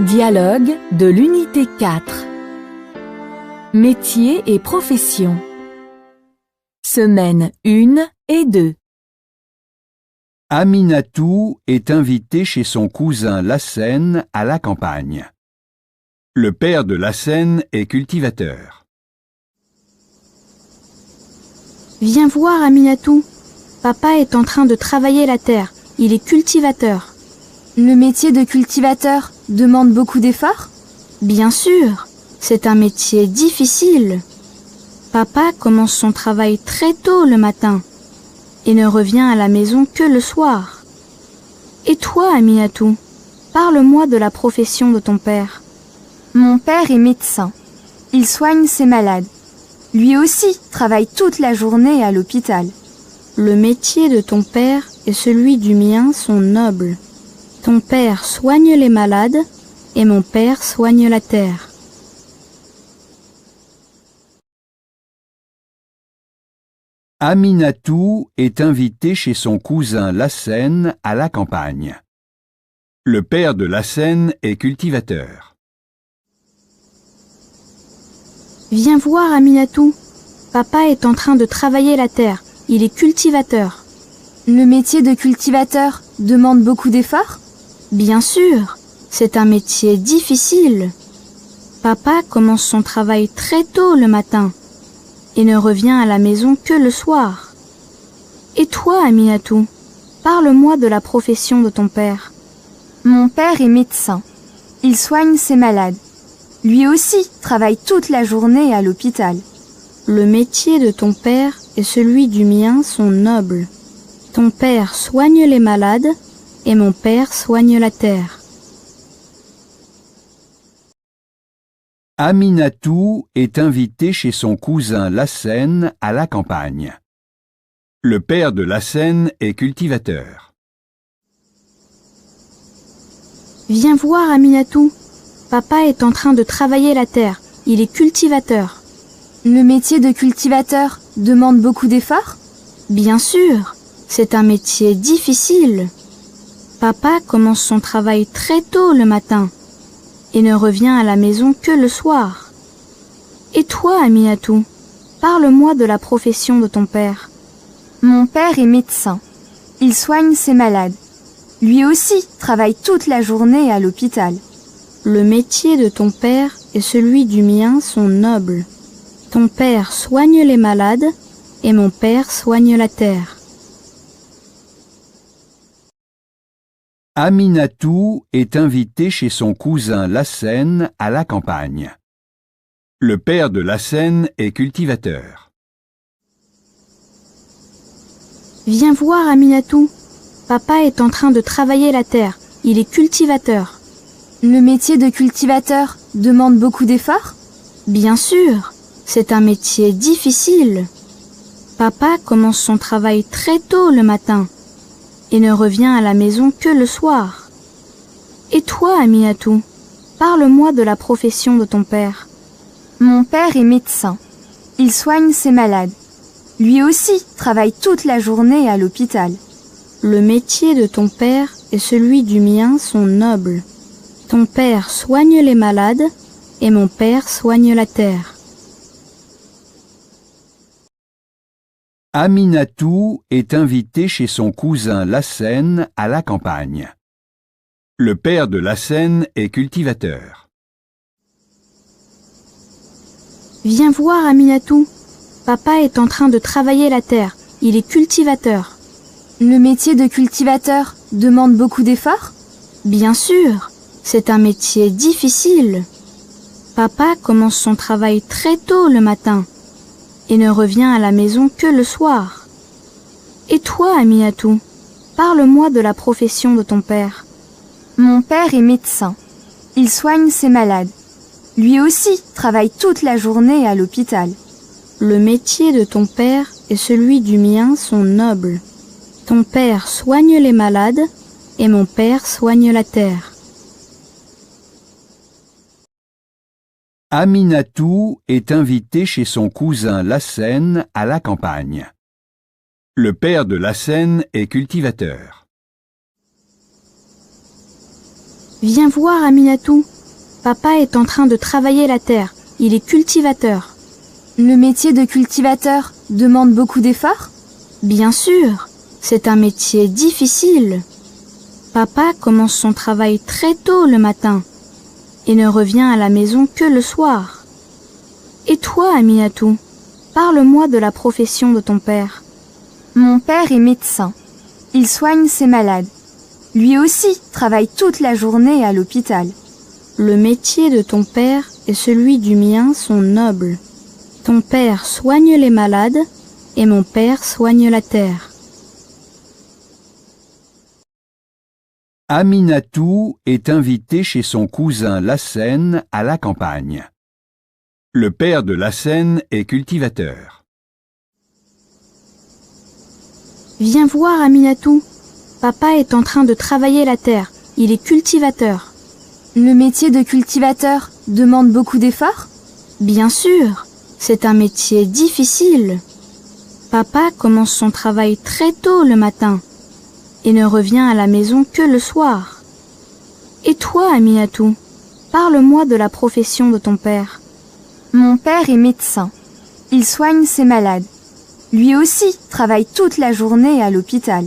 Dialogue de l'unité 4. Métiers et professions. Semaine 1 et 2. Aminatou est invité chez son cousin Lassène à la campagne. Le père de Lassène est cultivateur. Viens voir, Aminatou. Papa est en train de travailler la terre. Il est cultivateur. Le métier de cultivateur demande beaucoup d'efforts? Bien sûr, c'est un métier difficile. Papa commence son travail très tôt le matin et ne revient à la maison que le soir. Et toi, Aminatou, parle-moi de la profession de ton père. Mon père est médecin. Il soigne ses malades. Lui aussi travaille toute la journée à l'hôpital. Le métier de ton père et celui du mien sont nobles. Ton père soigne les malades et mon père soigne la terre. Aminatou est invité chez son cousin Lassène à la campagne. Le père de Lassène est cultivateur. Viens voir, Aminatou. Papa est en train de travailler la terre. Il est cultivateur. Le métier de cultivateur demande beaucoup d'efforts? Bien sûr, c'est un métier difficile. Papa commence son travail très tôt le matin et ne revient à la maison que le soir. Et toi, Aminatou, parle-moi de la profession de ton père. Mon père est médecin. Il soigne ses malades. Lui aussi travaille toute la journée à l'hôpital. Le métier de ton père et celui du mien sont nobles. Ton père soigne les malades et mon père soigne la terre. Aminatou est invité chez son cousin Lassène à la campagne. Le père de Lassène est cultivateur. Viens voir, Aminatou. Papa est en train de travailler la terre. Il est cultivateur. Le métier de cultivateur demande beaucoup d'efforts? Bien sûr, c'est un métier difficile. Papa commence son travail très tôt le matin et ne revient à la maison que le soir. Et toi, Aminatou, parle-moi de la profession de ton père. Mon père est médecin. Il soigne ses malades. Lui aussi travaille toute la journée à l'hôpital. Le métier de ton père et celui du mien sont nobles. Ton père soigne les malades et mon père soigne la terre. Aminatou est invité chez son cousin Lassène à la campagne. Le père de Lassène est cultivateur. Viens voir, Aminatou. Papa est en train de travailler la terre. Il est cultivateur. Le métier de cultivateur demande beaucoup d'efforts? Bien sûr, c'est un métier difficile. Papa commence son travail très tôt le matin et ne revient à la maison que le soir. Et toi, Aminatou, parle-moi de la profession de ton père. Mon père est médecin. Il soigne ses malades. Lui aussi travaille toute la journée à l'hôpital. Le métier de ton père et celui du mien sont nobles. Ton père soigne les malades et mon père soigne la terre. Aminatou est invité chez son cousin Lassène à la campagne. Le père de Lassène est cultivateur. Viens voir, Aminatou. Papa est en train de travailler la terre. Il est cultivateur. Le métier de cultivateur demande beaucoup d'efforts? Bien sûr, c'est un métier difficile. Papa commence son travail très tôt le matin et ne revient à la maison que le soir. Et toi, Aminatou, parle-moi de la profession de ton père. Mon père est médecin. Il soigne ses malades. Lui aussi travaille toute la journée à l'hôpital. Le métier de ton père et celui du mien sont nobles. Ton père soigne les malades et mon père soigne la terre. Aminatou est invité chez son cousin Lassène à la campagne. Le père de Lassène est cultivateur. Viens voir, Aminatou. Papa est en train de travailler la terre. Il est cultivateur. Le métier de cultivateur demande beaucoup d'efforts? Bien sûr, c'est un métier difficile. Papa commence son travail très tôt le matin et ne revient à la maison que le soir. Et toi, Aminatou, parle-moi de la profession de ton père. Mon père est médecin. Il soigne ses malades. Lui aussi travaille toute la journée à l'hôpital. Le métier de ton père et celui du mien sont nobles. Ton père soigne les malades et mon père soigne la terre. Aminatou est invité chez son cousin Lassène à la campagne. Le père de Lassène est cultivateur. Viens voir, Aminatou. Papa est en train de travailler la terre. Il est cultivateur. Le métier de cultivateur demande beaucoup d'efforts? Bien sûr, c'est un métier difficile. Papa commence son travail très tôt le matin et ne revient à la maison que le soir. Et toi, Aminatou, parle-moi de la profession de ton père. Mon père est médecin. Il soigne ses malades. Lui aussi travaille toute la journée à l'hôpital.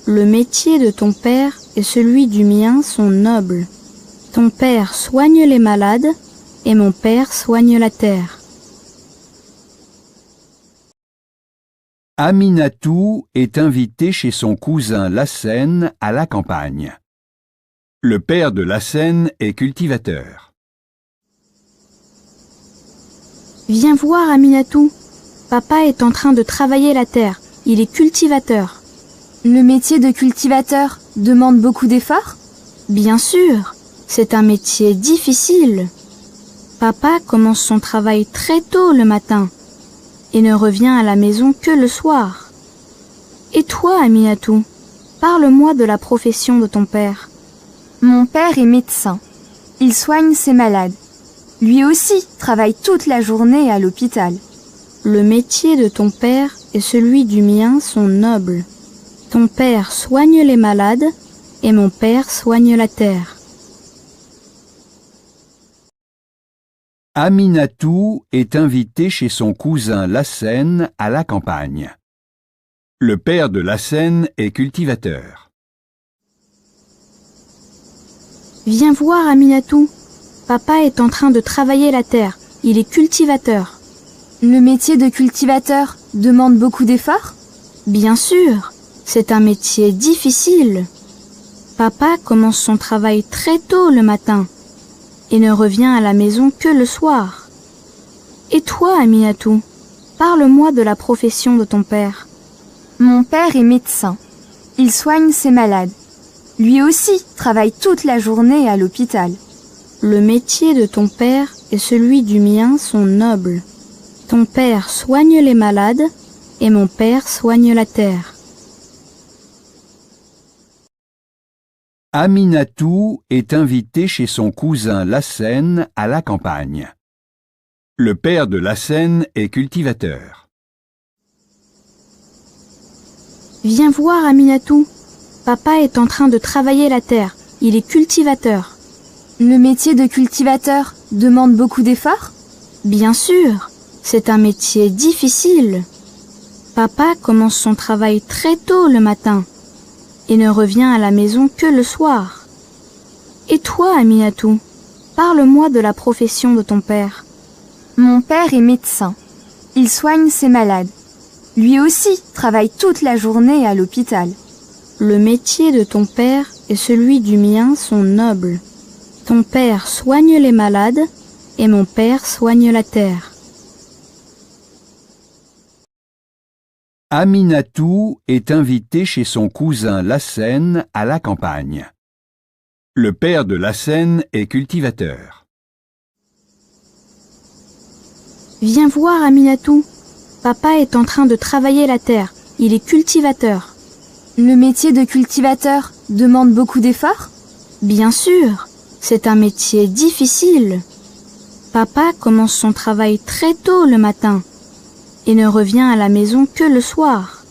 Le métier de ton père et celui du mien sont nobles. Ton père soigne les malades et mon père soigne la terre. Aminatou est invité chez son cousin Lassène à la campagne. Le père de Lassène est cultivateur. Viens voir, Aminatou. Papa est en train de travailler la terre. Il est cultivateur. Le métier de cultivateur demande beaucoup d'efforts? Bien sûr, c'est un métier difficile. Papa commence son travail très tôt le matin et ne revient à la maison que le soir. Et toi, Aminatou, parle-moi de la profession de ton père. Mon père est médecin. Il soigne ses malades. Lui aussi travaille toute la journée à l'hôpital. Le métier de ton père et celui du mien sont nobles. Ton père soigne les malades et mon père soigne la terre. Aminatou est invité chez son cousin Lassène à la campagne. Le père de Lassène est cultivateur. Viens voir, Aminatou. Papa est en train de travailler la terre. Il est cultivateur. Le métier de cultivateur demande beaucoup d'efforts? Bien sûr, c'est un métier difficile. Papa commence son travail très tôt le matin et ne revient à la maison que le soir. Et toi, Aminatou, parle-moi de la profession de ton père. Mon père est médecin. Il soigne ses malades. Lui aussi travaille toute la journée à l'hôpital. Le métier de ton père et celui du mien sont nobles. Ton père soigne les malades et mon père soigne la terre. Aminatou est invité chez son cousin Lassène à la campagne. Le père de Lassène est cultivateur. Viens voir, Aminatou. Papa est en train de travailler la terre. Il est cultivateur. Le métier de cultivateur demande beaucoup d'efforts? Bien sûr, c'est un métier difficile. Papa commence son travail très tôt le matin et ne revient à la maison que le soir. Et toi, Aminatou, parle-moi de la profession de ton père. Mon père est médecin. Il soigne ses malades. Lui aussi travaille toute la journée à l'hôpital. Le métier de ton père et celui du mien sont nobles. Ton père soigne les malades et mon père soigne la terre. Aminatou est invité chez son cousin Lassène à la campagne. Le père de Lassène est cultivateur. Viens voir, Aminatou. Papa est en train de travailler la terre. Il est cultivateur. Le métier de cultivateur demande beaucoup d'efforts? Bien sûr, c'est un métier difficile. Papa commence son travail très tôt le matin et ne revient à la maison que le soir.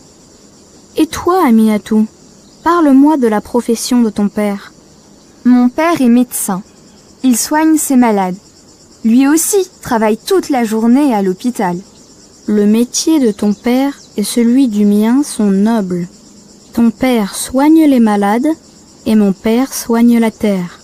Et toi, Aminatou, parle-moi de la profession de ton père. Mon père est médecin. Il soigne ses malades. Lui aussi travaille toute la journée à l'hôpital. Le métier de ton père et celui du mien sont nobles. Ton père soigne les malades et mon père soigne la terre.